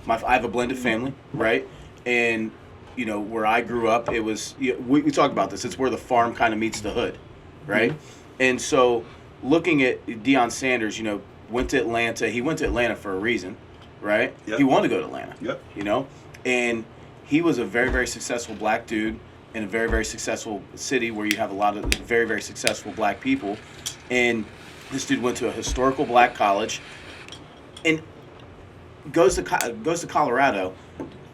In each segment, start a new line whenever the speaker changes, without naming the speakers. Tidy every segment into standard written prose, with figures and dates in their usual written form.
I have a blended family, right? And where I grew up, it was we talked about this. It's where the farm kind of meets the hood, right? Mm-hmm. And so looking at Deion Sanders, went to Atlanta. He went to Atlanta for a reason, right? Yep. He wanted to go to Atlanta.
Yep.
And he was a very, very successful black dude in a very, very successful city where you have a lot of very, very successful black people. And this dude went to a historical black college and goes to Colorado,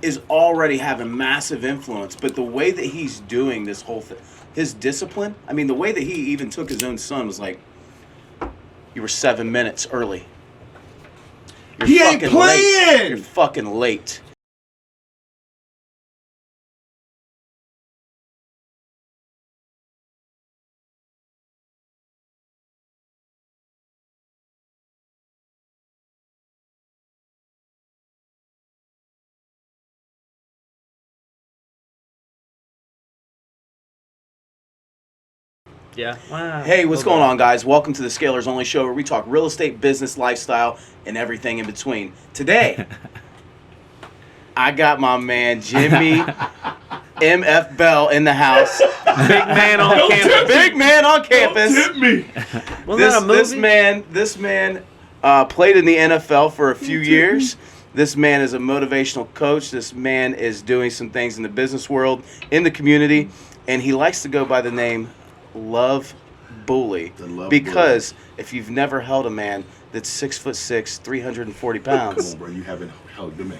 is already having massive influence. But the way that he's doing this whole thing, his discipline, I mean, the way that he even took his own son was like, you were 7 minutes early.
He ain't playing.
Late. You're fucking late.
Yeah. Wow.
Hey, what's going on, guys? Welcome to the Scalers Only Show, where we talk real estate, business, lifestyle, and everything in between. Today, I got my man Jimmie M.F. Bell in the house.
Big man on campus.
Big man on campus.
Don't tip me.
This man played in the NFL for a few years. This man is a motivational coach. This man is doing some things in the business world, in the community, and he likes to go by the name Love Bully, because if you've never held a man that's 6'6", 340 pounds,
come on, bro, you haven't held the man.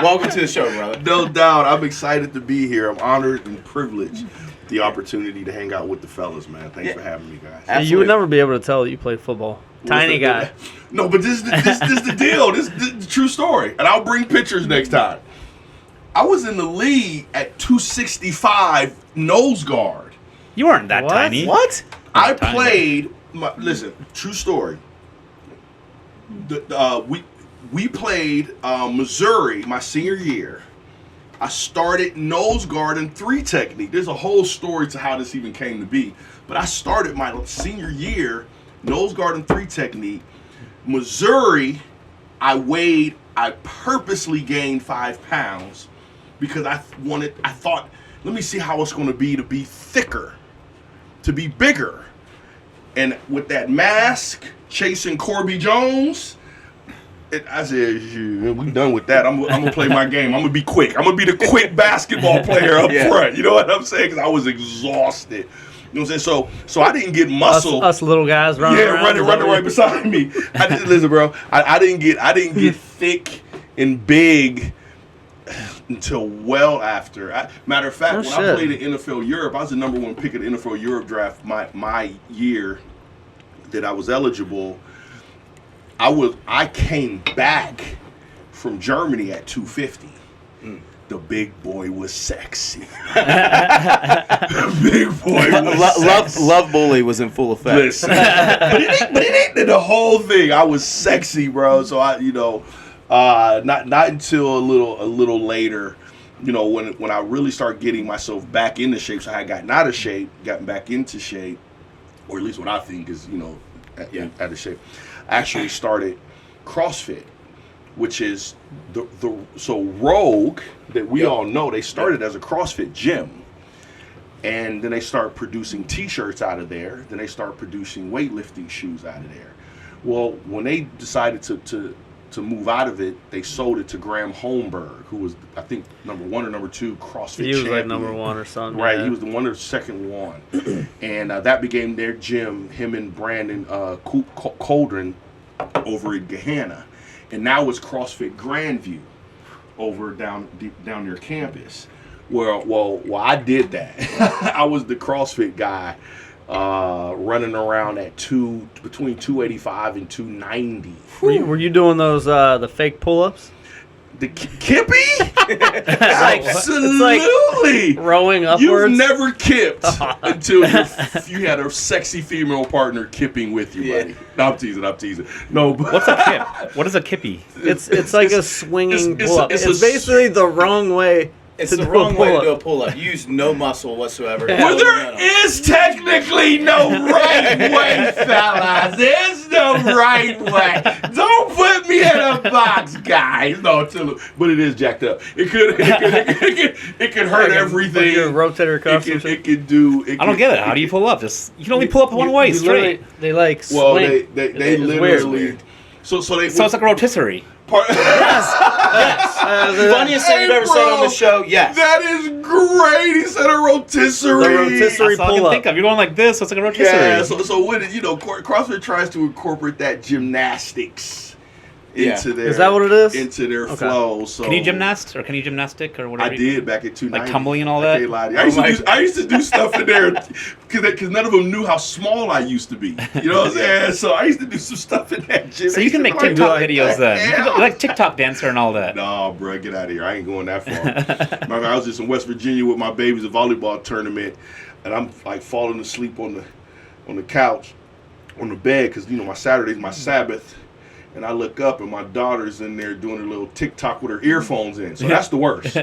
Welcome to the show, brother.
No doubt, I'm excited to be here. I'm honored and privileged the opportunity to hang out with the fellas, man. Thanks for having me, guys.
Absolutely. You would never be able to tell that you played football. Tiny guy.
No, but this is the deal. This is the true story, and I'll bring pictures next time. I was in the league at 265 nose guard.
You weren't that tiny.
What?
I played. Listen, true story. We played Missouri my senior year. I started nose guard and 3 technique. There's a whole story to how this even came to be. But I started my senior year nose guard and 3 technique. Missouri, I purposely gained 5 pounds. Because I thought, let me see how it's going to be thicker, to be bigger. And with that mask, chasing Corby Jones, I said, we done with that. I'm going to play my game. I'm going to be quick. I'm going to be the quick basketball player up front. You know what I'm saying? Because I was exhausted. You know what I'm saying? So I didn't get muscle.
Us little guys running around.
running right beside me. Listen, bro, I didn't get thick and big until well after. Matter of fact, when I played in NFL Europe, I was the number 1 pick of the NFL Europe draft my year that I was eligible. I came back from Germany at 250. The big boy was sexy. The big boy was sexy.
Love Bully was in full effect.
Listen, but it ain't the whole thing. I was sexy, bro. So not until a little later, when I really started getting myself back into shape. So I had gotten out of shape, gotten back into shape, or at least what I think is out of shape. I actually started CrossFit, which is so Rogue that we all know. They started as a CrossFit gym, and then they start producing T-shirts out of there. Then they start producing weightlifting shoes out of there. Well, when they decided to move out of it, they sold it to Graham Holmberg, who was, I think, number 1 or number 2 CrossFit champion.
He was like number 1 or something.
Right, he was the one or second one. And that became their gym, him and Brandon Coldren over in Gahanna. And now it's CrossFit Grandview over down near campus. Well, I did that. I was the CrossFit guy. Running around at between 285 and 290.
Were you doing those the fake pull-ups?
The kippy? Absolutely.
It's like rowing upwards.
You've never kipped until you had a sexy female partner kipping with you, buddy. No, I'm teasing. No, but
what's a kip? What is a kippy?
It's like a swinging pull-up. It's basically the wrong way.
It's the wrong way to do a pull-up. You use no muscle whatsoever.
Well, there is technically no right way, fellas. There's no right way. Don't put me the box, guys. No, but it is jacked up. It could hurt everything.
Your rotator cuff.
It could do.
I don't get it. How do you pull up? You can only pull up one way, straight.
They like
Well,
swing.
they literally. So
So it's like a rotisserie.
Funniest thing you've ever said on the show. Yes.
That is great. He said a rotisserie.
The rotisserie
That's all I can
pull-up.
think of. You're going like this, so it's like a rotisserie.
Yeah. So when CrossFit tries to incorporate that gymnastics into their
Is that what it is?
into their flow. So
Can you gymnast or can you gymnastic or whatever?
I did back in 290.
Like tumbling and all
I
that?
can't lie to you. I used to do stuff in there because none of them knew how small I used to be. You know what I'm saying? So I used to do some stuff in that gym.
So you can make TikTok videos then. You can go, like TikTok dancer and all that.
No, bro, get out of here. I ain't going that far. Remember, I was just in West Virginia with my babies, a volleyball tournament, and I'm like falling asleep on the couch, on the bed, because my Saturday's my Sabbath. And I look up and my daughter's in there doing a little TikTok with her earphones in. So that's the worst.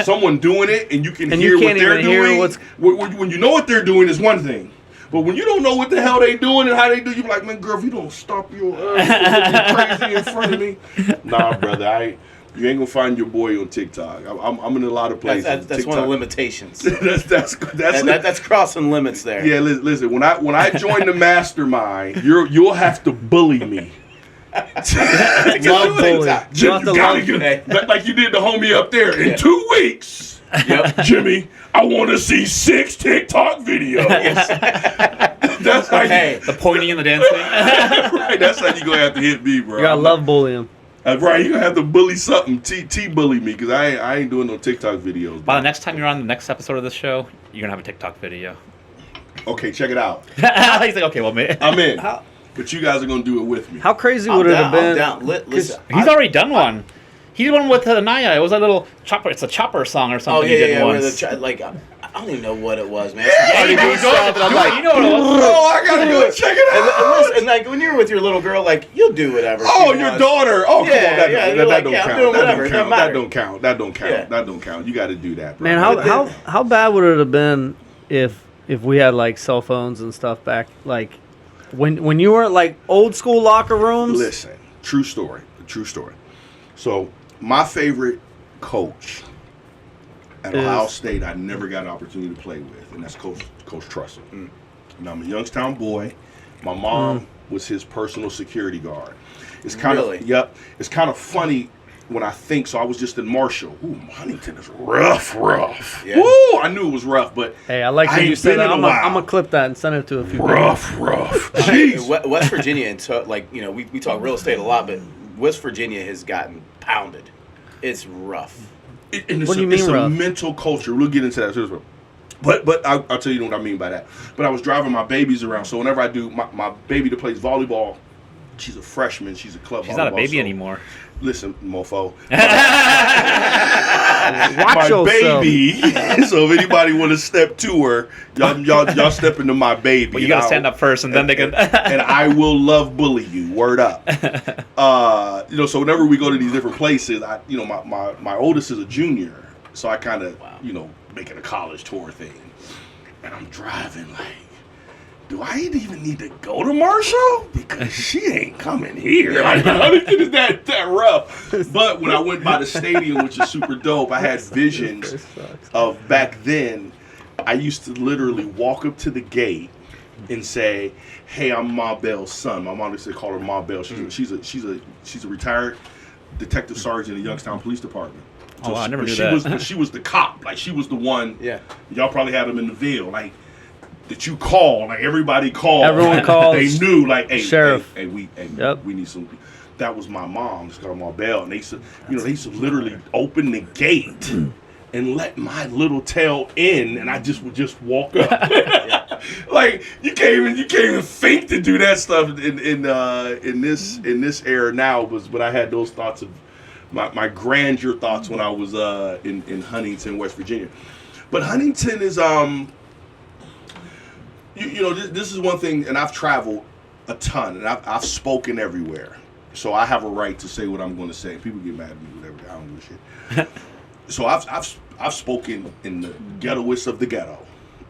Someone doing it and you can hear what they're doing. When you know what they're doing is one thing. But when you don't know what the hell they doing and how they do, you be like, man, girl, if you don't stop your crazy in front of me. Nah, brother, you ain't gonna find your boy on TikTok. I'm in a lot of places.
That's one of the limitations.
that's
crossing limits there.
Yeah, listen. When I join the mastermind, you'll have to bully me.
Love bully.
Like you did the homie up there. In 2 weeks, Jimmy, I want to see 6 TikTok videos. That's how
the pointing and the dancing.
Right, that's how you gonna have to hit me, bro.
You gotta love bullying.
Right, you gonna have to bully something. T bully me because I ain't doing no TikTok videos. Bro.
By the next time you're on the next episode of this show, you're gonna have a TikTok video.
Okay, check it out.
He's like, okay, well, man.
I'm in. But you guys are gonna do it with me.
How crazy would it have been?
Listen,
He's already done one. He did one with Naya. It was a little chopper. It's a chopper song or something. He did once.
I don't even know what it was, man.
You know what it was.
Oh, I gotta go check it out.
And like when you're with your little girl, like you'll do whatever.
Oh, your daughter. Oh,
Yeah,
come on.
yeah,
That
like,
don't
yeah, I'm
count.
doing
That
whatever,
don't
it doesn't
count.
matter.
That don't count. That don't count.
Yeah.
That don't count. You got to do that, bro.
Man, how bad would it have been if we had like cell phones and stuff back like when you were like old school locker rooms?
Listen, true story. So my favorite coach at Ohio State, I never got an opportunity to play with, and that's Coach Trussell. And I'm a Youngstown boy. My mom was his personal security guard. It's kind of It's kind of funny when I think. So I was just in Marshall. Ooh, Huntington is rough.
Yeah.
Woo! I knew it was rough, but
Hey, I like when you said that. I'm gonna clip that and send it to a few people.
rough. Jeez.
West Virginia, and we talk real estate a lot, but West Virginia has gotten pounded. It's rough.
What do you mean
it's
rough?
a mental culture. We'll get into that. But I'll tell you what I mean by that. But I was driving my babies around, so whenever I do, my baby that plays volleyball, she's a freshman. She's a club.
She's not a baby anymore.
Listen, mofo.
Watch
my
yourself.
baby. So if anybody want to step to her, y'all step into my baby.
Well, you gotta stand up first, and then they can.
And I will love bully you. Word up. So whenever we go to these different places, my oldest is a junior, so I kind of making a college tour thing, and I'm driving like, do I even need to go to Marshall? Because she ain't coming here. Like, Huntington is that rough. But when I went by the stadium, which is super dope, I had visions of back then. I used to literally walk up to the gate and say, "Hey, I'm Ma Bell's son." My mom used to call her Ma Bell. She's a retired detective sergeant in the Youngstown Police Department.
So I never knew that.
She was the cop. Like, she was the one.
Yeah.
Y'all probably had them in the Ville. Like, that you call. Like, everybody called.
Everyone called.
They knew, like, hey,
Sheriff.
we need some. That was my mom. Just called my bell. And they used to literally open the gate and let my little tail in, and I would just walk up. Like, you can't even think to do that stuff in this era now. But I had those thoughts of my grandeur thoughts when I was in Huntington, West Virginia. But Huntington is this is one thing, and I've traveled a ton, and I've spoken everywhere, so I have a right to say what I'm going to say. People get mad at me, whatever. I don't give a shit. So I've spoken in the ghettoest of the ghetto,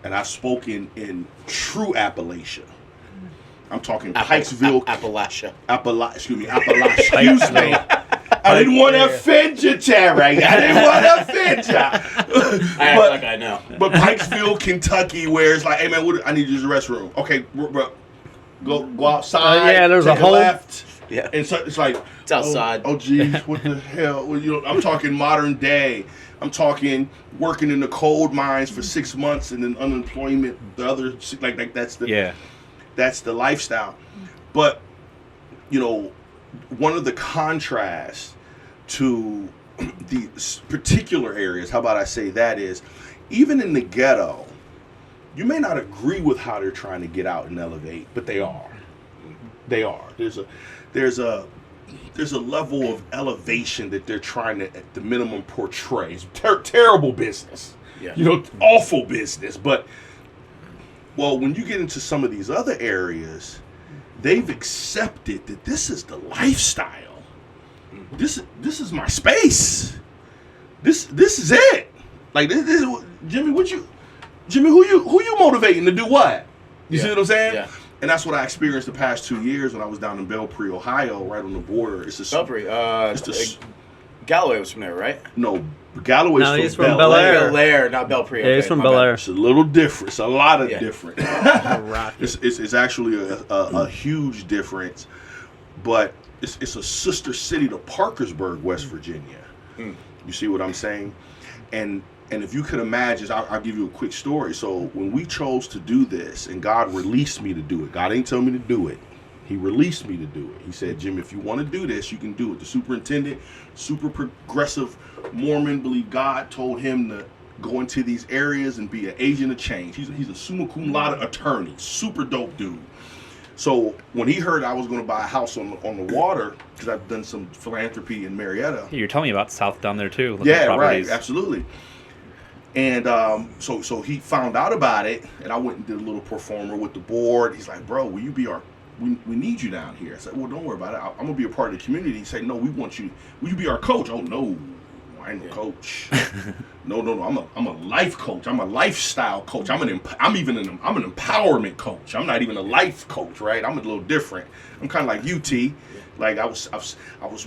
and I've spoken in true Appalachia. I'm talking Pikesville,
Appalachia.
Appalachia. Excuse me. I didn't want to offend you, Terry. I didn't want to offend you.
I act like I know.
But Pikesville, Kentucky, where it's like, hey man, I need to use the restroom. Okay, bro, go outside.
Yeah, there's
take
a hole.
left.
Yeah.
And so it's like,
It's outside.
Oh geez, what the hell? Well, I'm talking modern day. I'm talking working in the coal mines for 6 months and then unemployment. The other like that's the lifestyle. But one of the contrasts to the particular areas, how about I say that, is even in the ghetto, you may not agree with how they're trying to get out and elevate, but they are. They are. There's a level of elevation that they're trying to, at the minimum, portray. It's terrible business.
Yeah.
Awful business. But, well, when you get into some of these other areas, they've accepted that this is the lifestyle. This is my space. This is it. Like this is Jimmy. Who you motivating to do what? You see what I'm saying?
Yeah.
And that's what I experienced the past 2 years when I was down in Belpre, Ohio, right on the border. It's a
Belpre. Galloway was from there, right?
No, Galloway's
No,
from
he's from Bel Air.
Bel Air, not Belpre.
Yeah, he's from Bel Air.
It's a little different. It's a lot of
Yeah.
different. It's actually a huge difference, but it's a sister city to Parkersburg, West Virginia. You see what I'm saying? And if you could imagine, I'll give you a quick story. So when we chose to do this, and God released me to do it, God ain't tell me to do it. He released me to do it. He said, Jim, if you want to do this, you can do it. The superintendent, super progressive Mormon, believe God told him to go into these areas and be an agent of change. He's a summa cum laude attorney, super dope dude. So when he heard I was going to buy a house on the water, because I've done some philanthropy in Marietta.
You're telling me about South down there too.
Yeah, right, absolutely. And so he found out about it, and I went and did a little performer with the board. He's like, bro, will you be we need you down here. I said, well, don't worry about it. I'm going to be a part of the community. He said, no, we want you. Will you be our coach? Oh, no, I ain't no coach. No. I'm a life coach. I'm a lifestyle coach. I'm an empowerment coach. I'm not even a life coach, right? I'm a little different. I'm kind of like UT. Like I was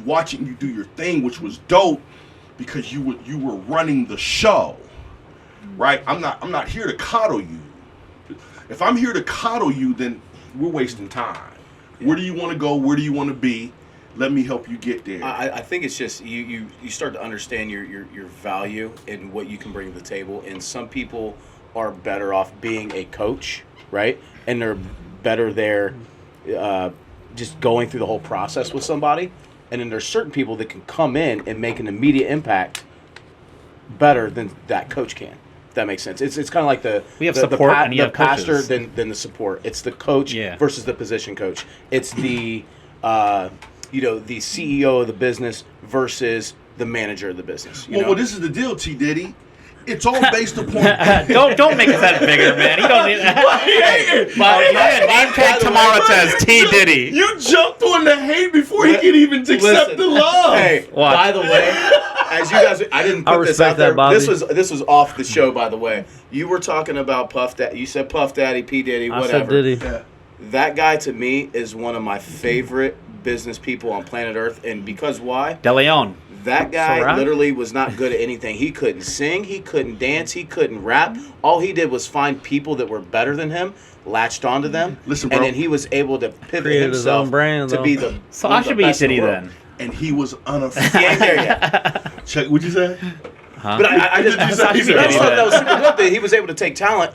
watching you do your thing, which was dope because you were running the show, right? I'm not here to coddle you. If I'm here to coddle you, then we're wasting time. Where do you want to go? Where do you want to be? Let me help you get there.
I think it's just you start to understand your value and what you can bring to the table. And some people are better off being a coach, right? And they're better there just going through the whole process with somebody. And then there's certain people that can come in and make an immediate impact better than that coach can. If that makes sense. It's kind of like
we have support and you
the
have
pastor
coaches.
than the support. It's the coach versus the position coach. It's the the CEO of the business versus the manager of the business.
Well, this is the deal, T. Diddy. It's all based upon.
don't make us that bigger, man. You don't need. My name tag tomorrow says T Diddy.
You jumped on the hate before he could even accept the love.
Hey,
Watch.
by the way, as you guys, I didn't put this out there.
Bobby.
This was off the show, by the way. You were talking about Puff Daddy. You said Puff Daddy, P Diddy, whatever.
I said Diddy.
Yeah.
That guy to me is one of my favorite business people on planet Earth, and because why?
De Leon.
That guy
Sarah?
literally was not good at anything. He couldn't sing, he couldn't dance, he couldn't rap. All he did was find people that were better than him, latched onto them,
Listen, bro.
and then he was able to pivot
Created his
himself
own brand,
to
though.
be the
So
one
I
of the
should be
best in the
Diddy
world.
then.
And he was
He ain't
unaffected.
there yet.
Check. What'd you say?
But I just
He said-
I just thought that was super dope that he was able to take talent,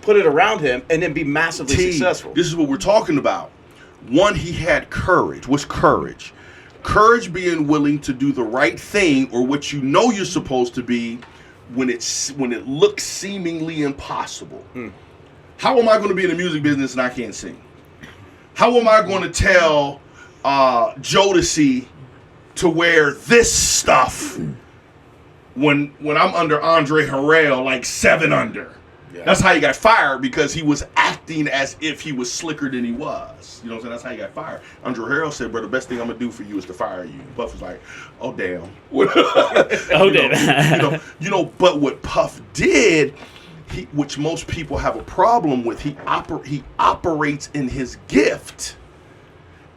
put it around him, and then be massively successful.
This is what we're talking about. One, he had courage. What's courage? Courage being willing to do the right thing or what you know you're supposed to be when it looks seemingly impossible. How am I going to be in the music business and I can't sing? How am I going to tell Jodeci to wear this stuff when I'm under Andre Harrell, like 7 under?
Yeah.
That's how he got fired, because he was acting as if he was slicker than he was. You know what I'm saying? That's how he got fired. Andre Harrell said, bro, the best thing I'm going to do for you is to fire you. Puff was like, oh, damn. But what Puff did, which most people have a problem with, he operates in his gift.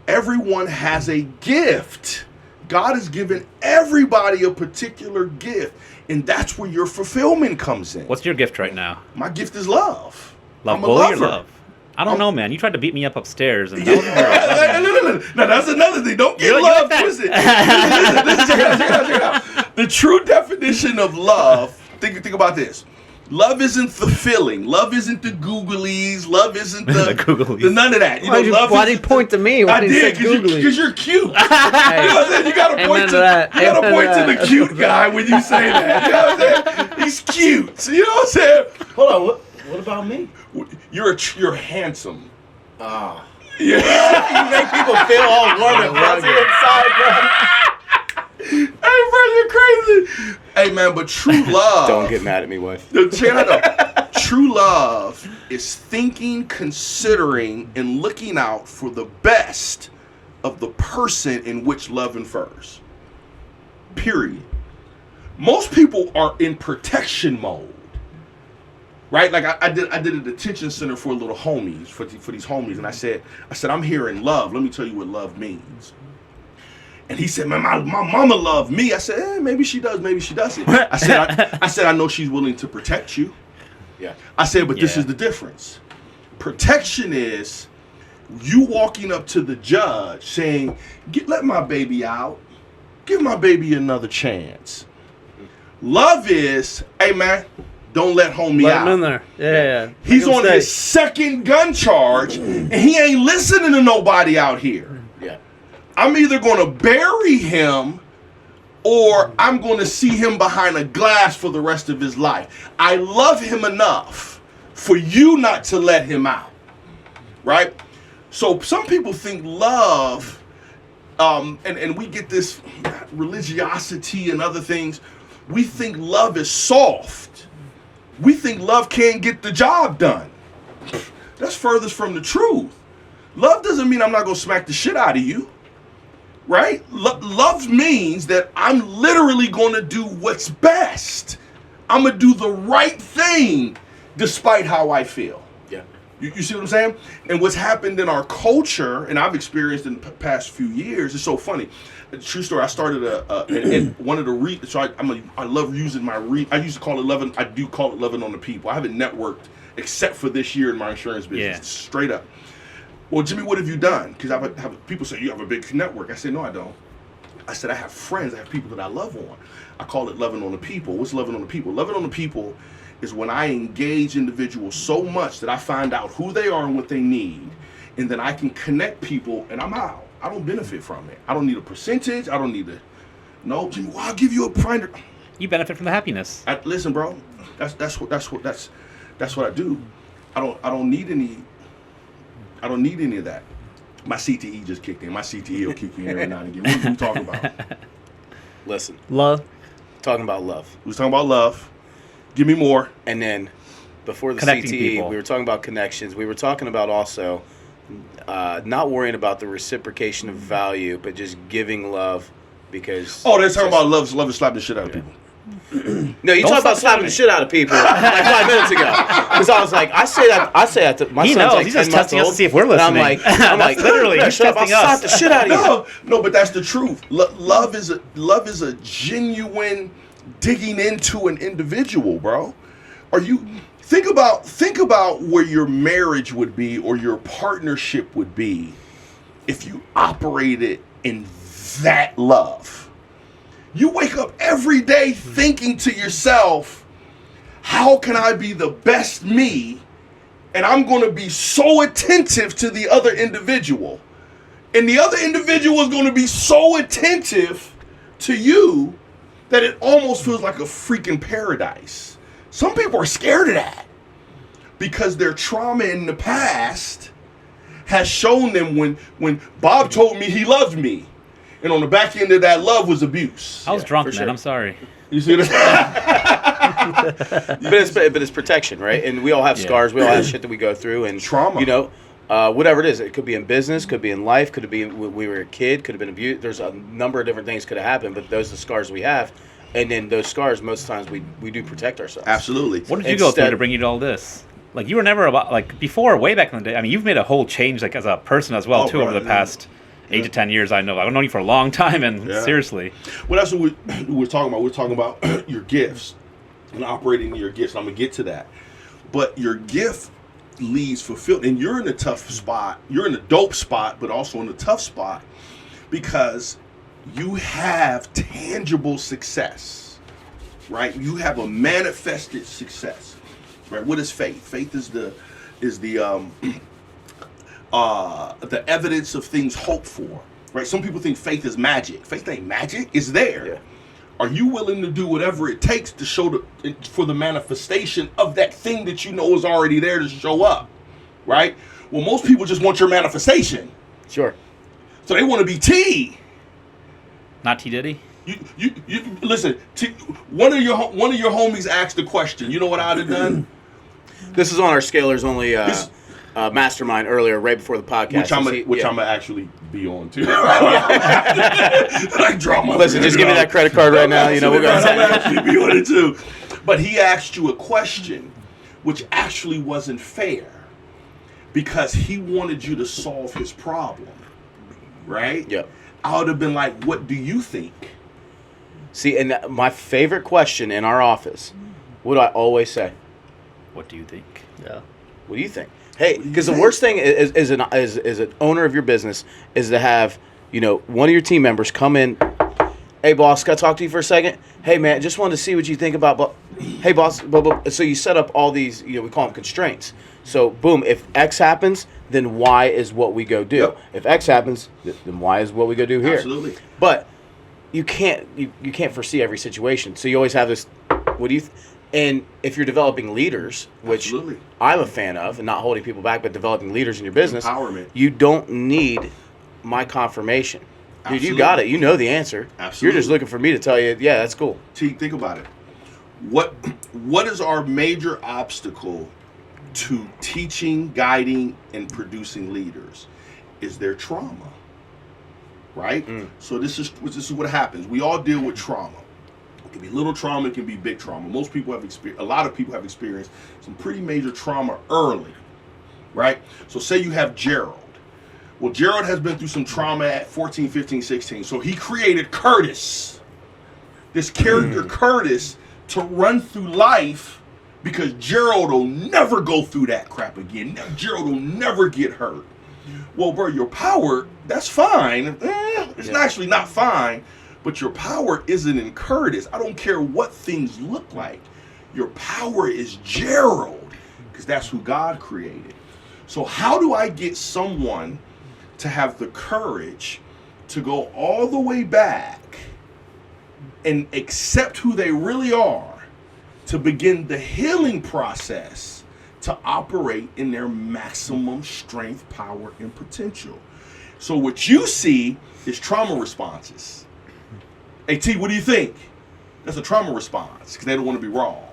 Everyone has a gift. God has given everybody a particular gift, and that's where your fulfillment comes in.
What's your gift right now?
My gift is love.
Love.
I'm a
Well, your
lover.
love. I don't know, man. You tried to beat me up upstairs, and that wasn't very loving.
Now that's another thing. Don't get
You
love
like that?
twisted. Listen, check it out. The true definition of love. Think about this. Love isn't the feeling. Love isn't the googlies. Love isn't the,
The googlies.
the none of that.
Why did you point to me when
I
you
did
said googly?
because you're cute. You know what I'm saying? You gotta
Amen
point
to
to
that.
you gotta
Amen
point
to
to the
that.
cute guy when you say that. You know what I'm saying? He's cute. So, you know what I'm saying?
Hold on. What about me?
You're handsome.
Ah.
Yeah.
You make people feel all warm and fuzzy inside, bro.
Hey, bro, you're crazy. Hey, man, but true love.
Don't get mad at me, wife.
Check it out. True love is thinking, considering, and looking out for the best of the person in which love infers. Period. Most people are in protection mode. Right, like I did a detention center for little homies, for these homies, and I said, I'm here in love. Let me tell you what love means. And he said, man, my mama loved me. I said, maybe she does, maybe she doesn't. I said, I know she's willing to protect you.
Yeah.
I said, but this is the difference. Protection is you walking up to the judge saying, let my baby out. Give my baby another chance. Love is, hey man, don't let homie
Let
out.
him in there. Yeah.
He's
Let him
on
stay.
his second gun charge, and he ain't listening to nobody out here.
Yeah.
I'm either going to bury him or I'm going to see him behind a glass for the rest of his life. I love him enough for you not to let him out. Right? So some people think love, and we get this religiosity and other things. We think love is soft. We think love can't get the job done. That's furthest from the truth. Love doesn't mean I'm not going to smack the shit out of you. Right? Love means that I'm literally going to do what's best. I'm going to do the right thing despite how I feel.
Yeah.
You see what I'm saying? And what's happened in our culture, and I've experienced in the past few years, it's so funny. A true story. I started and one of the so I love using I used to call it loving. I do call it loving on the people. I haven't networked except for this year in my insurance business.
Yeah.
Straight up. Well, Jimmy, what have you done? Because people say you have a big network. I said no, I don't. I said I have friends. I have people that I love on. I call it loving on the people. What's loving on the people? Loving on the people is when I engage individuals so much that I find out who they are and what they need, and then I can connect people, and I'm out. I don't benefit from it. I don't need a percentage. I don't need no, Jimmy. Well, I'll give you a finder.
You benefit from the happiness.
Listen, bro. That's what I do. I don't need any of that. My CTE just kicked in. My CTE will kick in every now and again. What are we talking about?
Listen.
Love.
Talking about love.
We was talking about love. Give me more.
And then before the
Connecting
CTE,
people.
we were talking about connections. We were talking about also not worrying about the reciprocation of value, but just giving love because.
Oh, they're talking about love is slapping the shit out of people.
No, you
Don't
talk about
stop
slapping the shit out of people like 5 minutes ago. Because I was like, I say that to my
He
son's
knows.
like
He's
10
just
months
testing us
old,
to see if we're
and I'm
listening.
like,
Literally,
"Yeah,
he's
shut up, I'll
testing us."
slap the shit out of you.
No, but that's the truth. Love is a genuine digging into an individual, bro. Are you think about where your marriage would be or your partnership would be if you operated in that love. You wake up every day thinking to yourself, how can I be the best me? And I'm going to be so attentive to the other individual. And the other individual is going to be so attentive to you that it almost feels like a freaking paradise. Some people are scared of that because their trauma in the past has shown them when Bob told me he loved me. And on the back end of that love was abuse.
I was drunk,
for
man.
sure.
I'm sorry.
You see that?
But it's protection, right? And we all have scars. We all have shit that we go through, and
Trauma.
You know, whatever it is. It could be in business, could be in life, could be when we were a kid, could have been abused. There's a number of different things could have happened, but those are the scars we have. And then those scars, most times we do protect ourselves.
Absolutely.
What did you go through to bring you to all this? Like, you were never about, like, before, way back in the day. I mean, you've made a whole change, like, as a person as well, too,
bro,
over the past 8 to 10 years, I've known you for a long time, and seriously.
Well, that's what we're talking about. We're talking about your gifts and operating your gifts. I'm going to get to that. But your gift leads fulfilled, and you're in a tough spot. You're in a dope spot, but also in a tough spot because you have tangible success, right? You have a manifested success, right? What is faith? Faith is the evidence of things hoped for, right? Some people think faith is magic. Faith ain't magic. It's there. Yeah. Are you willing to do whatever it takes to show for the manifestation of that thing that you know is already there to show up, right? Well, most people just want your manifestation.
Sure.
So they want to be T.
Not T Diddy.
You listen. One of your homies asked the question. You know what I'd have done?
This is on our Scalers Only mastermind earlier, right before the podcast.
Which I'm gonna actually be on too. I draw my.
Listen, just give me that credit card right now. You know, we're gonna
actually be on it too. But he asked you a question, which actually wasn't fair, because he wanted you to solve his problem, right?
Yep.
I would have been like, "What do you think?"
See, and my favorite question in our office, what do I always say?
What do you think?
Yeah.
What do you think? Hey, because the worst thing is an owner of your business is to have, you know, one of your team members come in. Hey, boss, can I talk to you for a second? Hey, man, just wanted to see what you think about. Hey, boss. So you set up all these, you know, we call them constraints. So boom, if X happens, then Y is what we go do. Yep. If X happens, then Y is what we go do here.
Absolutely.
But you can't foresee every situation. So you always have this. What do you? And if you're developing leaders, which
Absolutely.
I'm a fan of, and not holding people back, but developing leaders in your business,
empowerment,
you don't need my confirmation. Dude,
Absolutely.
You got it. You know the answer.
Absolutely.
You're just looking for me to tell you, yeah, that's cool.
Think about it. What is our major obstacle to teaching, guiding, and producing leaders? Is their trauma, right? So this is what happens. We all deal with trauma. It can be little trauma, it can be big trauma. A lot of people have experienced some pretty major trauma early, right? So say you have Gerald. Well, Gerald has been through some trauma at 14, 15, 16. So he created Curtis, this character Curtis, to run through life because Gerald will never go through that crap again. Gerald will never get hurt. Well, bro, your power, that's fine. It's actually not fine. But your power isn't in Curtis. I don't care what things look like. Your power is Gerald, because that's who God created. So how do I get someone to have the courage to go all the way back and accept who they really are, to begin the healing process, to operate in their maximum strength, power, and potential? So what you see is trauma responses. Hey, T, what do you think? That's a trauma response because they don't want to be wrong.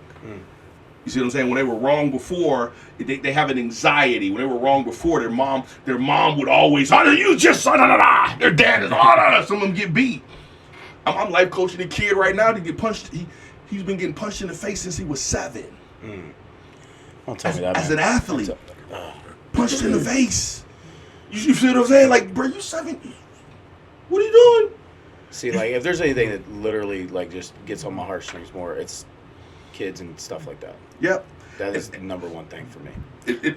You see what I'm saying? When they were wrong before, they have an anxiety. When they were wrong before, their mom would always, you just, their dad is, some of them get beat. I'm life coaching a kid right now to get punched. He's been getting punched in the face since he was 7.
Don't tell me that,
as an athlete, punched in the face. You see what I'm saying? Like, bro, you 7. What are you doing?
See, like, if there's anything that literally, like, just gets on my heartstrings more, it's kids and stuff like that.
Yep.
That is the number one thing for me.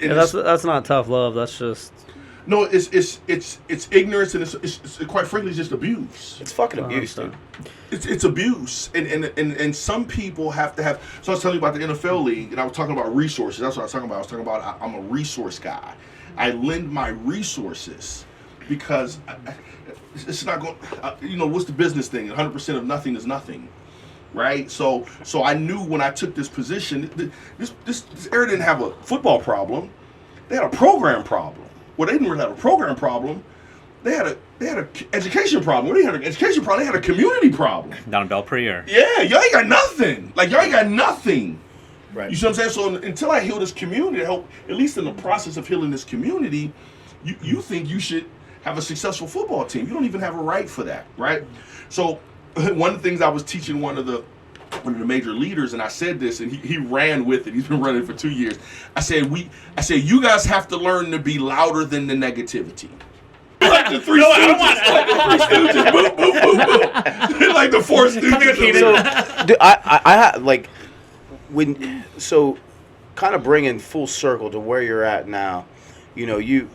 That's not tough love. That's just...
No, it's ignorance, and it's quite frankly, it's just abuse.
It's fucking abuse, dude.
It's abuse, and some people have to have. So I was telling you about the NFL league, and I was talking about resources. That's what I was talking about. I was talking about I'm a resource guy. I lend my resources because it's not going. What's the business thing? 100% of nothing is nothing, right? So I knew when I took this position, this area didn't have a football problem. They had a program problem. Well, they didn't really have a program problem. They had an education problem. Well, they had an education problem. They had a community problem.
Down in Belpre, or?
Yeah, y'all ain't got nothing. Like, y'all ain't got nothing.
Right.
You see what I'm saying? So until I heal this community, help, at least in the process of healing this community, you think you should have a successful football team. You don't even have a right for that, right? So one of the things I was teaching one of the major leaders, and I said this, and he ran with it. He's been running for 2 years. I said, you guys have to learn to be louder than the negativity. Like, like the Three Stooges. Boop, boop, boop, boop. Like the Four Stooges.
So, dude, I like so kind of bringing full circle to where you're at now. You know, you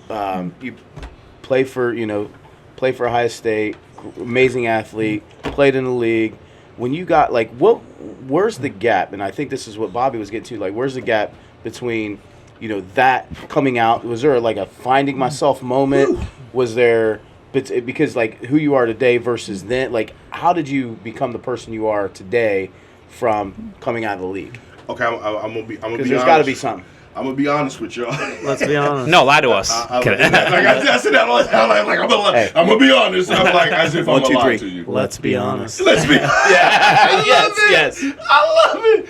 play for Ohio State, amazing athlete, played in the league. When you got like, where's the gap? And I think this is what Bobby was getting to. Like, where's the gap between, you know, that coming out? Was there like a finding myself moment? Was there, because like who you are today versus then? Like, how did you become the person you are today from coming out of the league?
Okay, I'm gonna be honest.
There's got to be something.
I'm gonna be honest with y'all.
Let's be honest.
No, lie to us.
I said that all the time. Like I'm gonna be honest. I'm like as if I'm lying to you.
Let's be honest.
Let's be.
Yeah. Yes.
I love it.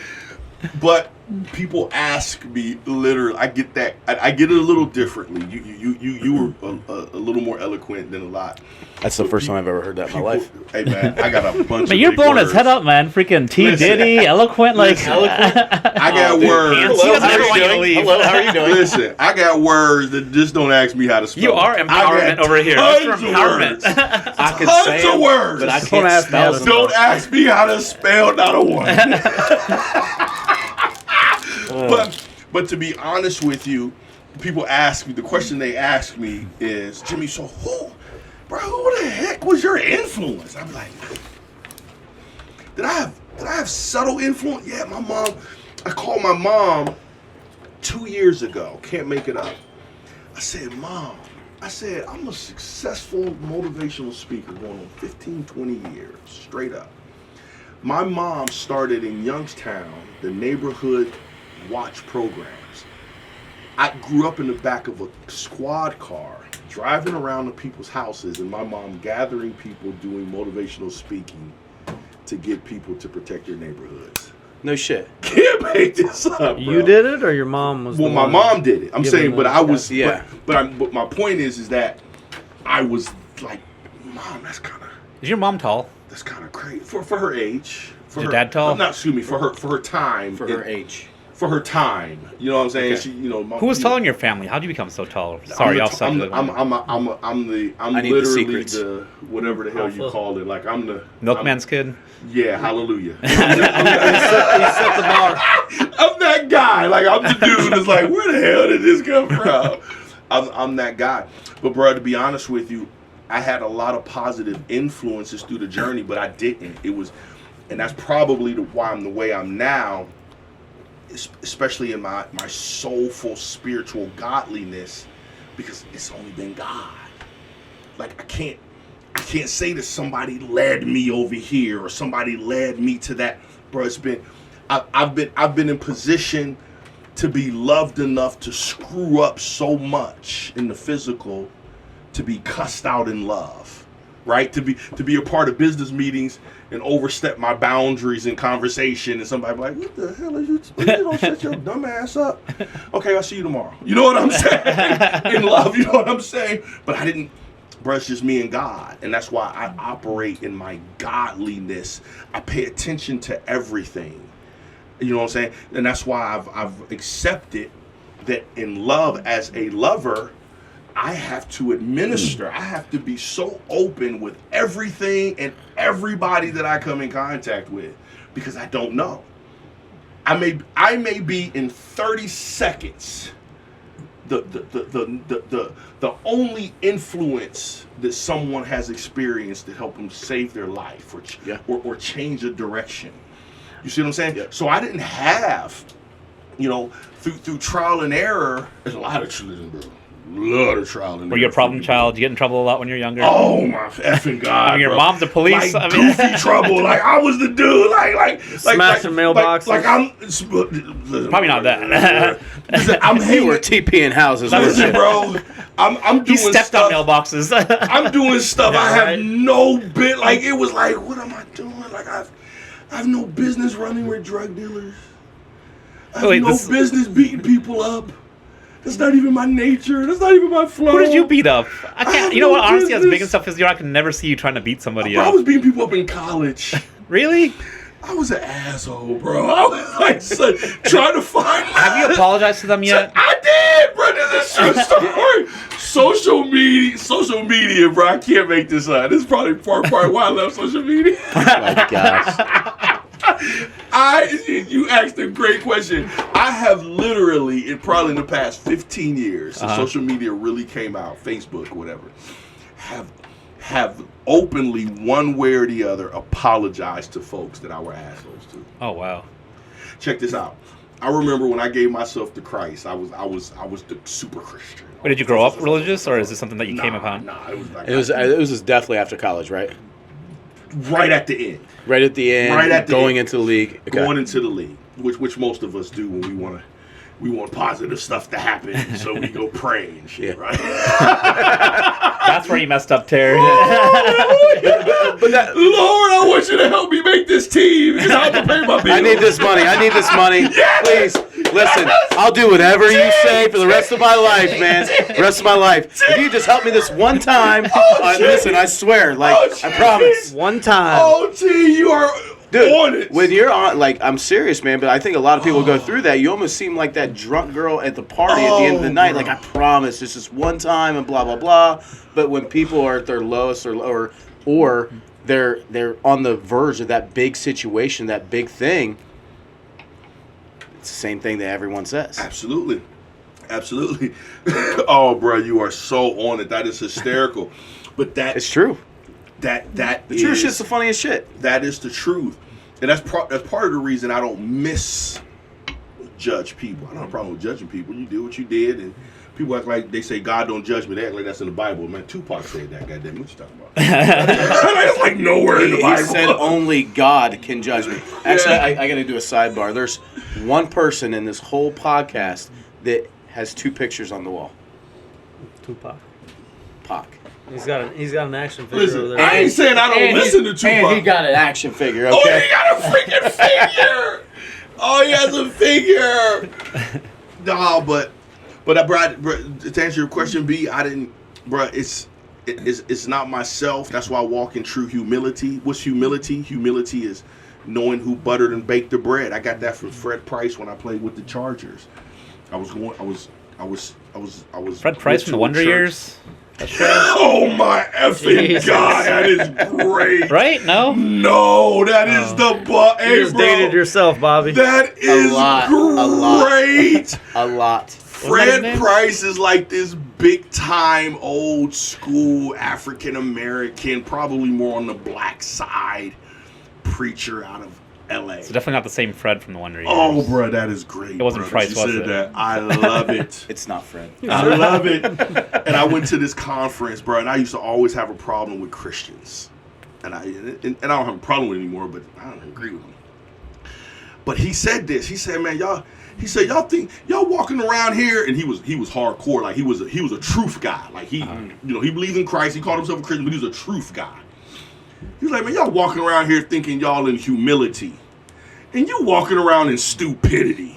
But people ask me literally. I get that. I get it a little differently. You were a little more eloquent than a lot.
That's the first time I've ever heard that in my life.
Hey man, I got a bunch.
Man, you're blowing his head up, man. Freaking T Diddy, eloquent, like.
I got words.
Hello, how are you doing?
Hello, how are you doing?
Listen, I got words that just don't ask me how to spell.
You are empowerment over here. That's
Tons of
empowerment.
I can
Tons
say
of
them,
words.
but I
Don't
can't
ask
spell
me.
them.
Don't ask me how to spell not a one. But to be honest with you, people ask me, the question they ask me is, Jimmy, so who the heck was your influence? I'm like, did I have subtle influence? Yeah, my mom. I called my mom 2 years ago. Can't make it up. I said, Mom, I'm a successful motivational speaker going on 15, 20 years, straight up. My mom started in Youngstown, the neighborhood watch programs. I grew up in the back of a squad car, driving around to people's houses, and my mom gathering people doing motivational speaking to get people to protect their neighborhoods.
No shit.
Can't make this up, bro.
You did it, or your mom was?
Well,
the
my
one
mom did it. I'm
giving
saying, but
the-
I was,
Yeah.
But my point is that I was like, Mom, that's kind
Is your mom tall?
of crazy for her age. For
Is your
her,
dad tall?
Not excuse me, for her time.
For her age.
For her time, you know what I'm saying?
Okay.
She, you know,
Who was tall in your family? How did you become so tall? Sorry, I'll stop.
I need the
literally
secrets.
the whatever the hell you call it. Like I'm the
Milkman's kid.
Yeah, hallelujah.
He set the bar.
I'm that guy. Like I'm the dude that's like, where the hell did this come from? I'm that guy. But bro, to be honest with you, I had a lot of positive influences through the journey, but I didn't. And that's probably why I'm the way I'm now. Especially in my soulful spiritual godliness, because it's only been God. Like I can't say that somebody led me over here or somebody led me to that. Bro, it's been I've been in position to be loved enough to screw up so much in the physical to be cussed out in love. Right? To be a part of business meetings and overstep my boundaries in conversation, and somebody be like, what the hell are you don't shut your dumb ass up. Okay, I'll see you tomorrow. You know what I'm saying? In love, you know what I'm saying? But I didn't, bro, it's just me and God. And that's why I operate in my godliness. I pay attention to everything. You know what I'm saying? And that's why I've accepted that in love, as a lover, I have to administer. I have to be so open with everything and everybody that I come in contact with, because I don't know. I may be in 30 seconds the only influence that someone has experienced to help them save their life or change a direction. You see what I'm saying?
Yeah.
So I didn't have, through trial and error. There's a lot of children, bro. Lot of trial and error.
Were you a problem child? Did you get in trouble a lot when you were younger?
Oh my effing God!
I mean, your
bro.
mom's the police.
Like
I mean-
goofy trouble. Like I was the dude. Like
Smashing mailboxes.
Like I'm
Probably not that.
Listen, I'm
You
hanging.
were TPing houses, weren't
Listen,
you?
bro. I'm
You
doing
stepped
stuff.
on mailboxes.
I'm doing stuff
Yeah,
I have
right.
no bit. Like it was like, what am I doing? Like I have no business running with drug dealers. I have
Wait,
no
this-
business beating people up. That's not even my nature. That's not even my flow.
Who did you beat up? I
have
can't. You know
no
what? Honestly, that's big and
business.
stuff because I can never see you trying to beat somebody
Bro, I
up.
was beating people up in college.
Really?
I was an asshole, bro. I was like trying to find.
Have you apologized to them yet?
I did, bro. This is a true story. Social media, bro. I can't make this up. This is probably part why I love social media.
Oh my gosh.
You asked a great question. I have literally, probably in the past 15 years, since social media really came out, Facebook, whatever, have openly, one way or the other, apologized to folks that I were assholes to.
Oh wow.
Check this out. I remember when I gave myself to Christ, I was the super Christian.
But did you grow up religious, or is this something that you came upon?
Nah, it was like
It was just definitely after college, right?
right at the end.
Right at the end.
Right at the
going
end.
into the league. Okay.
Going into the league, which most of us do when we want positive stuff to happen, so we go pray and shit,
Yeah.
right?
That's where you messed up, Terry.
But that,
Lord, I want you to help me make this team because I have to pay my bills.
I need this money. I need this money.
Yes!
Please, listen. I'll do whatever you say for the rest of my life, man. The rest of my life. If you just help me this one time, listen, I swear, I promise.
One time.
Oh, T, you are on
Dude,
it.
when you're on, I'm serious, man, but I think a lot of people go through that. You almost seem like that drunk girl at the party at the end of the night.
bro.
Like, I promise, it's just one time and blah, blah, blah. But when people are at their lowest or they're on the verge of that big situation, that big thing, it's the same thing that everyone says.
Absolutely. Oh, bro, you are so on it. That is hysterical. But
It's true.
that
The true shit's the funniest shit.
That is the truth, and that's part of the reason I don't misjudge people. I don't have a problem with judging people. You do what you did, and people act like they say God don't judge me. They act like that's in the Bible. Man, Tupac said that. Goddamn, what you talking about? That's like nowhere in the
He
Bible.
said only God can judge me. Actually, I got to do a sidebar. There's one person in this whole podcast that has two pictures on the wall.
Tupac.
Pac.
He's got an action figure
Listen,
over there.
I ain't saying I don't listen to Tupac.
And he got an action figure,
Oh,
okay?
he got a freaking figure. Oh, he has a figure. No, but bro, to answer your question, B, I didn't, bro. It's not myself. That's why I walk in true humility. What's humility? Humility is knowing who buttered and baked the bread. I got that from Fred Price when I played with the Chargers. I was
Fred Price from the Wonder Years.
Oh my effing
Jesus.
God, that is great.
Right? No?
No, that is the butt.
You
Hey,
just
bro,
dated yourself, Bobby.
that is
lot,
great.
A lot.
Wasn't that his
Fred
name?
Price is like this big time old school African American, probably more on the black side preacher out of LA.
It's definitely not the same Fred from the Wonder Years.
Oh, bro, that is great.
It wasn't
bro,
Price,
you
was
said
it?
that. I love it.
It's not Fred.
I love it. And I went to this conference, bro, and I used to always have a problem with Christians. And I don't have a problem with it anymore, but I don't agree with them. But he said this. He said, man, y'all think y'all walking around here, and he was hardcore, like he was a truth guy. Like he he believes in Christ, he called himself a Christian, but he was a truth guy. He was like, man, y'all walking around here thinking y'all in humility. And you walking around in stupidity.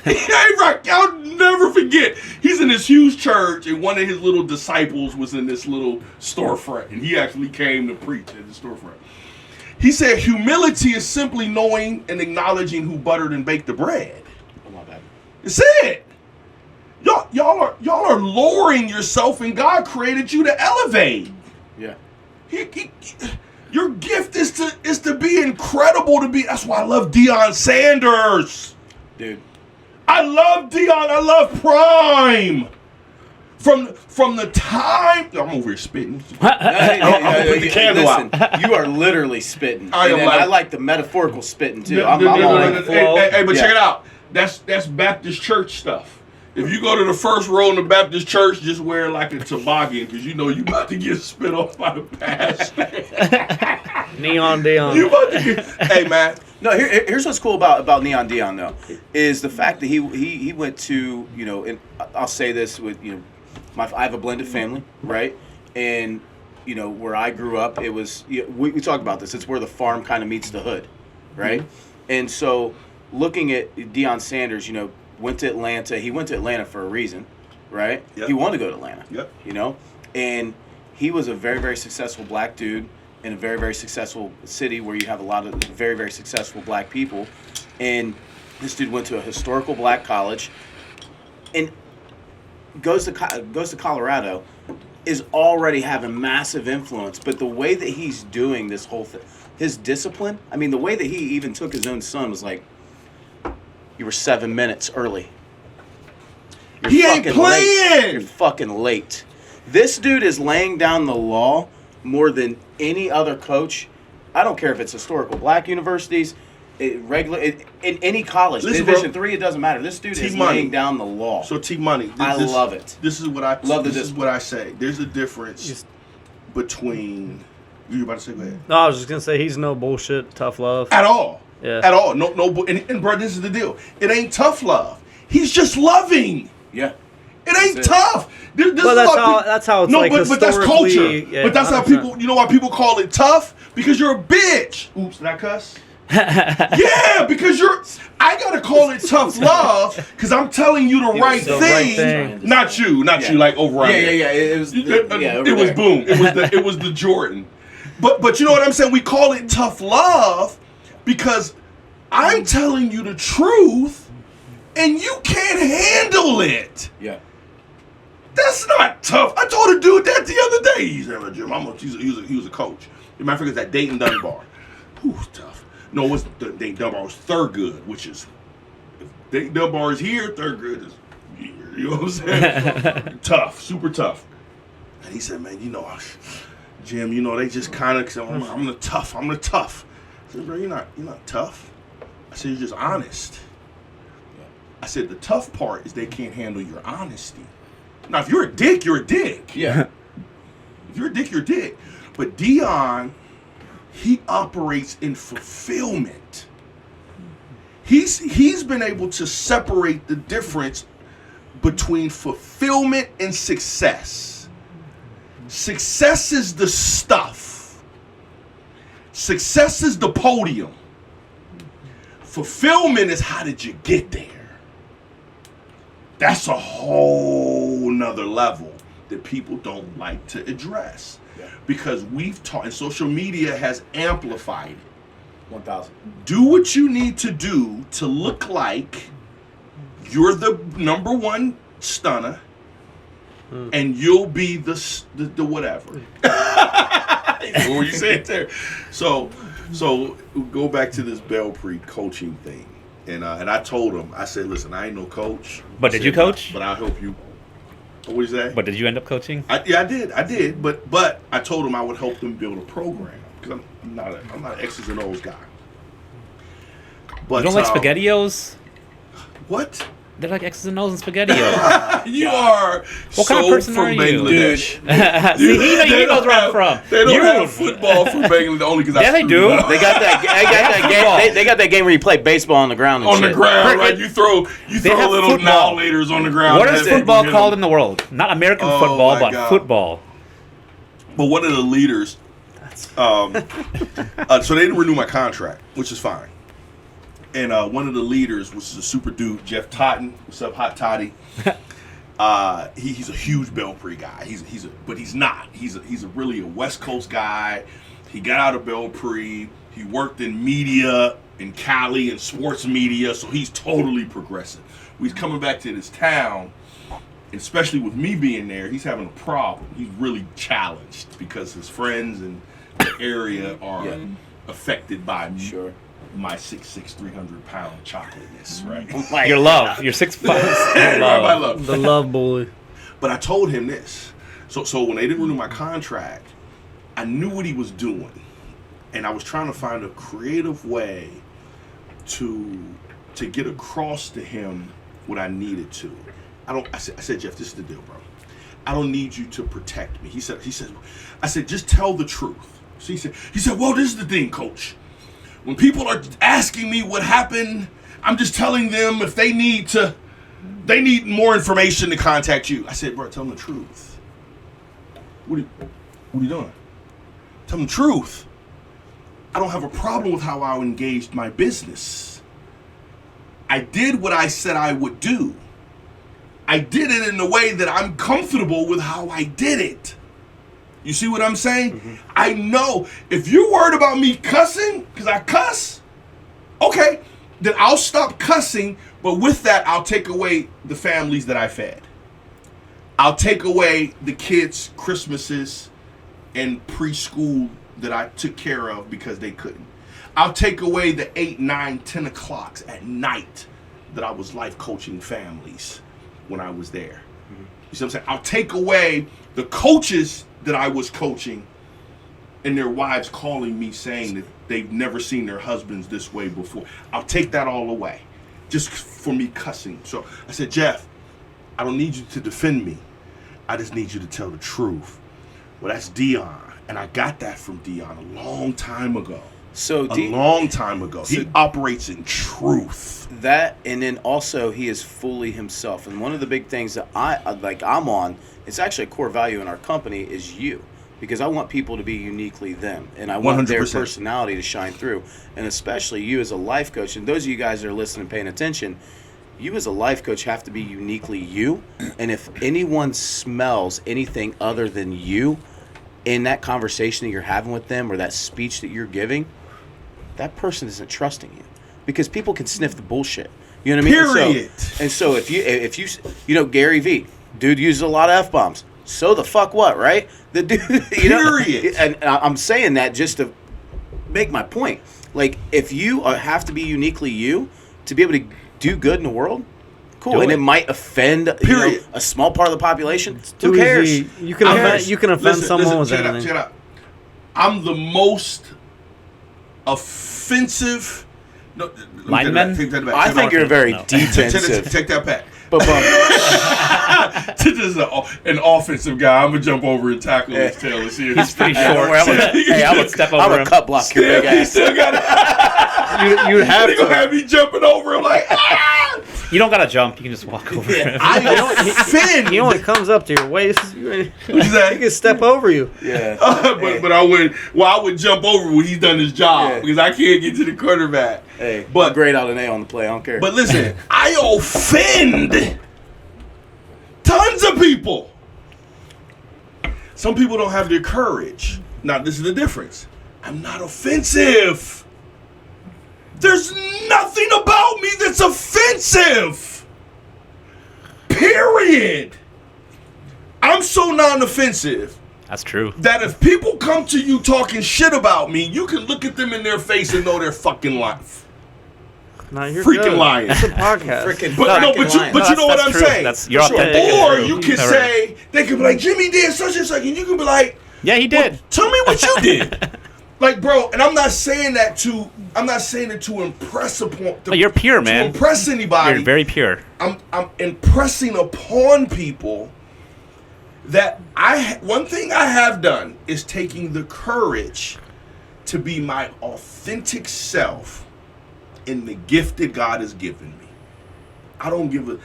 Hey, Rock, I'll never forget. He's in this huge church, and one of his little disciples was in this little storefront, and he actually came to preach at the storefront. He said, humility is simply knowing and acknowledging who buttered and baked the bread.
Oh, my bad.
That's it. Y'all are lowering yourself, and God created you to elevate.
Yeah.
Your gift is to be incredible, to be. That's why I love Deion Sanders.
Dude.
I love Deion. I love Prime. From the time I'm over here spitting.
I'm
put the candle
out. You are literally spitting. I like the metaphorical spitting too. I'm on the flow.
Hey, but check it out. That's Baptist church stuff. If you go to the first row in the Baptist church, just wear like a toboggan because you know you about to get spit off by the pastor.
Neon Dion.
You about to get, hey man.
No, here's what's cool about Neon Dion though, is the fact that he went to, and I'll say this with, I have a blended family, right? And, where I grew up, it was, we talk about this, it's where the farm kind of meets the hood, right? Mm-hmm. And so looking at Deion Sanders, went to Atlanta. He went to Atlanta for a reason, right?
Yep.
He wanted to go to Atlanta,
Yep.
And he was a very, very successful black dude in a very, very successful city where you have a lot of very, very successful black people. And this dude went to a historical black college. And goes to Colorado, is already having massive influence. But the way that he's doing this whole thing, his discipline. I mean, the way that he even took his own son was like, "You were 7 minutes early.
He ain't
Late.
playing.
You're fucking late." This dude is laying down the law more than any other coach. I don't care if it's historical black universities, in any college,
Listen,
Division
bro.
III, it doesn't matter. This dude is
T-Money.
laying down the law.
So T-Money.
I love it.
This is what I
Love the
This is
discipline.
what I say. There's a difference between. You about to say? Go ahead.
No, I was just gonna say he's no bullshit, tough love.
At all.
Yeah.
At all. No. And bro, this is the deal. It ain't tough love. He's just loving.
Yeah.
It ain't
That's it.
tough. This
Well,
is
that's
why
how- that's how it's like
but that's culture.
historically, yeah,
but that's how
100%.
people. You know why people call it tough? Because you're a bitch. Oops, did I cuss? Yeah, because I gotta call it tough love because I'm telling you the right
the
thing.
right thing.
Not you,
Yeah.
like over
Yeah,
there.
yeah, yeah. It was.
It was boom. It was the Jordan. But you know what I'm saying? We call it tough love because I'm telling you the truth and you can't handle it.
Yeah.
That's not tough. I told a dude that the other day. He's at Jim. He was a coach. As a matter of fact, it's at Dayton Dunbar. Whew, tough. No, it wasn't Dayton Dunbar. It was Thurgood, which is if Dayton Dunbar is here, Thurgood is here. You know what I'm saying? Tough, super tough. And he said, "Man, Jim, they just kind of. I'm the tough. I'm the tough." I said, "Bro, you're not tough." I said, "You're just honest." I said, "The tough part is they can't handle your honesty." Now, if you're a dick, you're a dick.
Yeah.
If you're a dick, you're a dick. But Dion, he operates in fulfillment. He's been able to separate the difference between fulfillment and success. Success is the stuff. Success is the podium. Fulfillment is how did you get there? That's a whole nother level that people don't like to address.
Yeah.
Because we've taught, and social media has amplified it.
1,000.
Do what you need to do to look like you're the number one stunner, and you'll be the whatever. What were you saying there? So go back to this Belpre coaching thing. And I told him, I said, "Listen, I ain't no coach."
But did you coach?
But I'll help you. What did you say?
But did you end up coaching?
I did. But I told him I would help them build a program because I'm not an X's and O's guy. But
You don't like SpaghettiOs?
What?
They're like X's and O's and SpaghettiOs.
You are
What
so
kind of person
from
are you?
Bangladesh.
See, he knows where I'm from.
They don't
You-
have football from Bangladesh only because
Yeah, they do.
They got that. They got that game where you play baseball on the ground. And
on the
shit.
ground, right? You throw
have
little
football.
annihilators on the ground.
What is
That's it.
football
You
called
know.
in the world? Not American
Oh,
football,
my
but
God.
football.
But one of the leaders, so they didn't renew my contract, which is fine. And one of the leaders, which is a super dude, Jeff Totten. What's up, Hot Toddy? He's a huge Belpre guy. But he's not. He's really a West Coast guy. He got out of Belpre. He worked in media in Cali and sports media, so he's totally progressive. He's coming back to this town, and especially with me being there, he's having a problem. He's really challenged because his friends and the area are affected by me.
Sure.
My 6'6", 300-pound chocolateness, right?
Your love. Your 6'5".
Right, my love.
The love bully.
But I told him this. So when they didn't renew my contract, I knew what he was doing. And I was trying to find a creative way to get across to him what I needed to. I said, Jeff, this is the deal, bro. I don't need you to protect me. He said, I said, just tell the truth. So he said, well, this is the thing, coach. When people are asking me what happened, I'm just telling them if they need more information to contact you. I said, bro, tell them the truth. What are you doing? Tell them the truth. I don't have a problem with how I engaged my business. I did what I said I would do. I did it in a way that I'm comfortable with how I did it. You see what I'm saying? Mm-hmm. I know if you're worried about me cussing, because I cuss, okay, then I'll stop cussing, but with that, I'll take away the families that I fed. I'll take away the kids' Christmases and preschool that I took care of because they couldn't. I'll take away the 8, 9, 10 o'clocks at night that I was life coaching families when I was there. You see what I'm saying? I'll take away the coaches that I was coaching and their wives calling me saying that they've never seen their husbands this way before. I'll take that all away just for me cussing. So I said, Jeff, I don't need you to defend me. I just need you to tell the truth. Well, that's Dion. And I got that from Dion a long time ago.
So
long time ago. He operates in truth.
That, and then also he is fully himself. And one of the big things that I'm on, it's actually a core value in our company, is you. Because I want people to be uniquely them. And I want 100%. Their personality to shine through. And especially you as a life coach. And those of you guys that are listening and paying attention, you as a life coach have to be uniquely you. And if anyone smells anything other than you in that conversation that you're having with them or that speech that you're giving, that person isn't trusting you. Because people can sniff the bullshit. You know what I mean?
Period.
And so if you Gary Vee, dude uses a lot of F-bombs. So the fuck what, right? The dude,
Period.
And I'm saying that just to make my point. Like, if you have to be uniquely you to be able to do good in the world, cool. And it might offend a small part of the population. Who cares?
Easy. You can offend someone with anything.
Check it out. I'm the most offensive. No,
lineman?
I think you're very defensive.
Take that back.
But
This is an offensive guy. I'm gonna jump over and tackle his tail and see if
He's pretty short. I'm gonna step over
I'm
him.
a cut block your big ass.
You'd have
They gonna
to.
have me jumping over him like, ah!
You don't gotta jump. You can just walk over him.
I offend.
He only comes up to your waist.
What'd you say?
He can step over you.
Yeah.
But I would jump over when he's done his job because I can't get to the quarterback.
Hey,
but
grade out an A on the play. I don't care.
But listen, I offend tons of people. Some people don't have the courage. Now, this is the difference. I'm not offensive. There's nothing about me that's offensive. Period. I'm so non-offensive
That's true.
that if people come to you talking shit about me, you can look at them in their face and know they're fucking lying.
No, you're
Freaking
good.
lying.
It's a podcast.
But you know what I'm
true.
saying.
That's you're authentic. and
Or
true.
you can
Never-
say, they could be like, Jimmy did such and such, and you can be like,
yeah, he did.
tell me what you did. Like, bro, and I'm not saying it to impress upon.
Oh, you're pure,
to
man.
impress anybody.
You're very pure.
I'm impressing upon people that one thing I have done is taking the courage to be my authentic self in the gift that God has given me. I don't give a.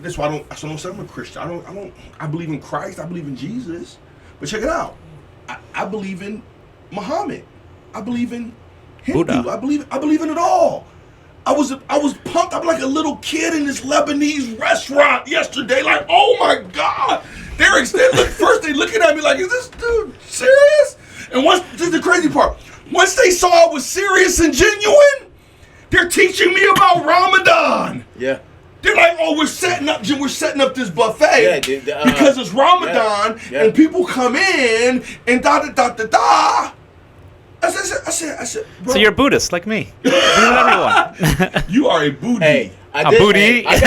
That's why I don't say I'm a Christian. I believe in Christ. I believe in Jesus. But check it out. I believe in Muhammad. I believe in Hindu.
Buddha.
I believe in it all. I was pumped up like a little kid in this Lebanese restaurant yesterday. Like, oh my God! First they looking at me like, is this dude serious? And this is the crazy part. Once they saw I was serious and genuine, they're teaching me about Ramadan.
Yeah.
They're like, oh, we're setting up this buffet because it's Ramadan and people come in and da. I said, bro,
So you're Buddhist, like me. You do whatever you want.
you are a booty.
Hey,
A booty?
I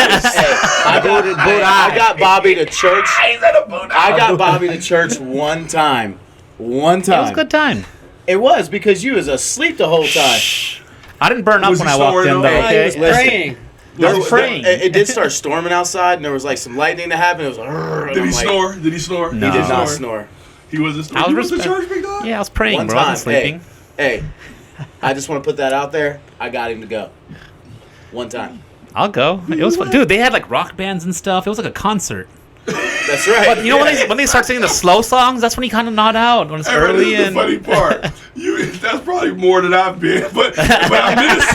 got Bobby to church.
Is that a Buddha?
I got Bobby to church one time.
It was a good time.
It was because you was asleep the whole time.
I didn't burn up
Was
when
he
I walked
snoring
in,
though?
though.
He
Okay?
was praying.
I was praying.
It did start storming outside, and there was like some lightning that happened. It was like,
Did he snore? Did he snore?
No.
He did not snore.
He wasn't snoring.
I was
You went to
respect-
church, big dog?
Yeah, I was praying,
One
bro. I
time,
wasn't sleeping.
Hey, I just want to put that out there. I got him to go. One time.
I'll go. It was fun. Dude, they had like rock bands and stuff. It was like a concert.
That's right.
But you know when they start singing the slow songs, that's when you kind of nod out when it's
Hey,
early
this is
and
the funny part. That's probably more than I've been, but I miss.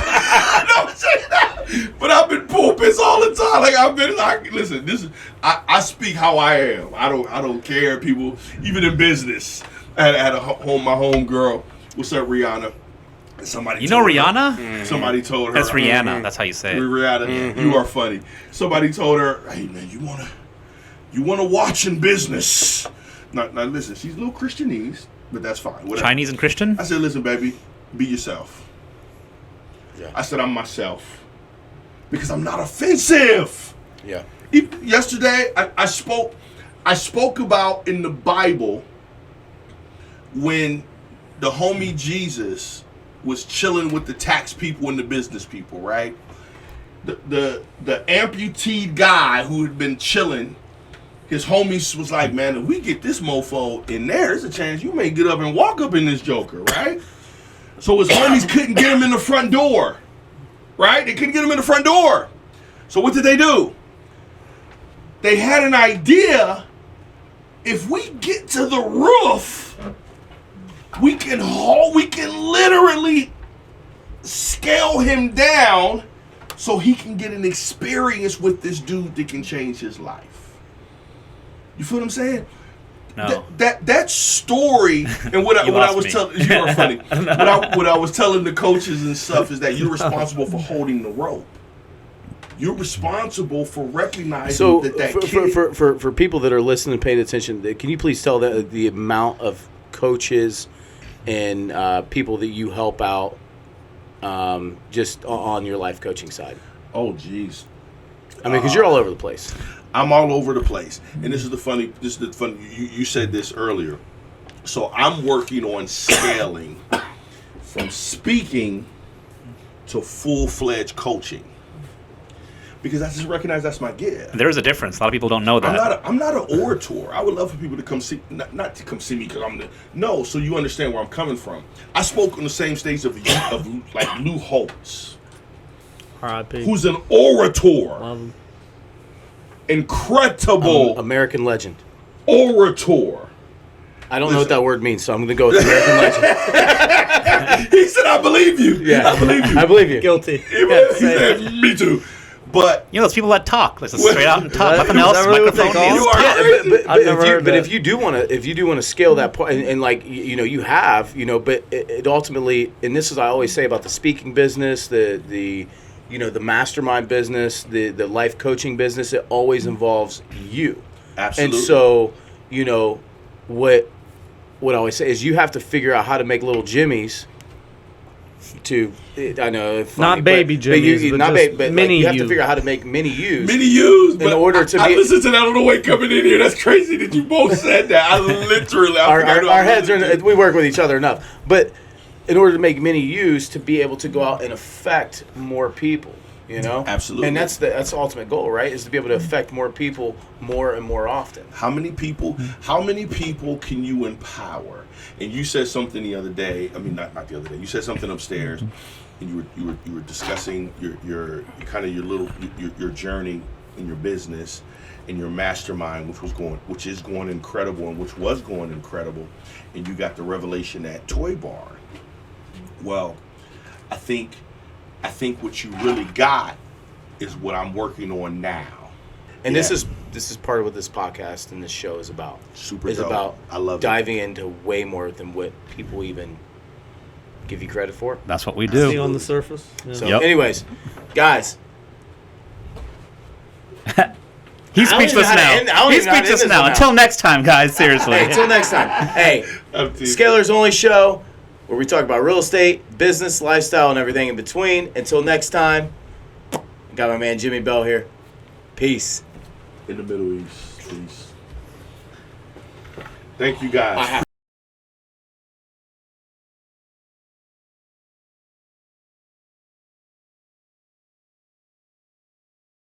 But I've been pulpits all the time. Like I've been like, listen, I speak how I am. I don't care. People, even in business, I had my home girl. What's up, Rihanna? Somebody.
you know
told her-
Rihanna?
Somebody told her.
That's Rihanna. That's how you say it.
Rihanna, you are funny. Somebody told her, hey man, you You want to watch in business. Now listen, she's a little Christianese, but that's fine. Whatever.
Chinese and Christian?
I said, listen, baby, be yourself.
Yeah.
I said, I'm myself. Because I'm not offensive.
Yeah.
Yesterday, I spoke about in the Bible when the homie Jesus was chilling with the tax people and the business people, right? The amputee guy who had been chilling, his homies was like, man, if we get this mofo in there's a chance you may get up and walk up in this joker, right? So his homies couldn't get him in the front door, right? They couldn't get him in the front door. So what did they do? They had an idea. If we get to the roof, we can literally scale him down so he can get an experience with this dude that can change his life. You feel what I'm saying?
No.
That story and what I was telling you are funny. What I was telling the coaches and stuff is that you're responsible for holding the rope. You're responsible for recognizing that kid.
For people that are listening and paying attention, can you please tell the amount of coaches and people that you help out just on your life coaching side?
Oh, geez.
I mean, because you're all over the place.
I'm all over the place, and this is the funny. You said this earlier, so I'm working on scaling from speaking to full-fledged coaching. Because I just recognize that's my gift.
There is a difference. A lot of people don't know that.
I'm not an orator. I would love for people to come see, not to come see me because so you understand where I'm coming from. I spoke on the same stage of like Lou Holtz,
R.I.P.
who's an orator, incredible
American legend.
Orator.
I don't know what that word means, so I'm going to go with American legend.
He said, "I believe you."
Yeah,
I believe you.
I believe you.
Guilty.
He said, "Me too." But
You know, those people that talk. Let's just straight out and talk.
Is
Nothing
that
else.
really what they
Microphone
call
is.
it?
You are crazy.
I've never heard
But
that.
if you do want to scale that point, and like you have, but it ultimately, and this is I always say about the speaking business, the mastermind business, the life coaching business, it always involves you.
Absolutely.
And so what I always say is you have to figure out how to make little Jimmies. I know, funny,
Not baby Jimmies, but just mini
you have to
you.
figure out how to make mini yous.
Many use,
In order to
I
be-
listened to that on the way coming in here. That's crazy that you both said that. I literally,
our heads are we work with each other enough, but in order to make many use to be able to go out and affect more people,
Absolutely.
and that's the ultimate goal, right? Is to be able to affect more people more and more often.
How many people can you empower? And you said something the other day. I mean, not the other day. You said something upstairs, and you were discussing your kind of your journey in your business and your mastermind, which is going incredible, and which was going incredible, and you got the revelation at Toy Barn. Well, I think what you really got is what I'm working on now.
And
Yeah.
this is part of what this podcast and this show is about.
Super
It's
dope.
about
I love it.
diving into way more than what people even give you credit for.
That's what we
See
do.
on the surface. Yeah.
So,
Yep.
anyways, guys.
He's
I don't even
speechless
know how to
now.
end- I don't
He's
even know how to
speechless
end this
now.
one now.
Until next time, guys. Seriously.
Hey, until next time. Hey,
I'm teasing.
Scalar's Only Show, where we talk about real estate, business, lifestyle, and everything in between. Until next time, got my man Jimmie Bell here. Peace.
In the Middle East, please. Thank you guys.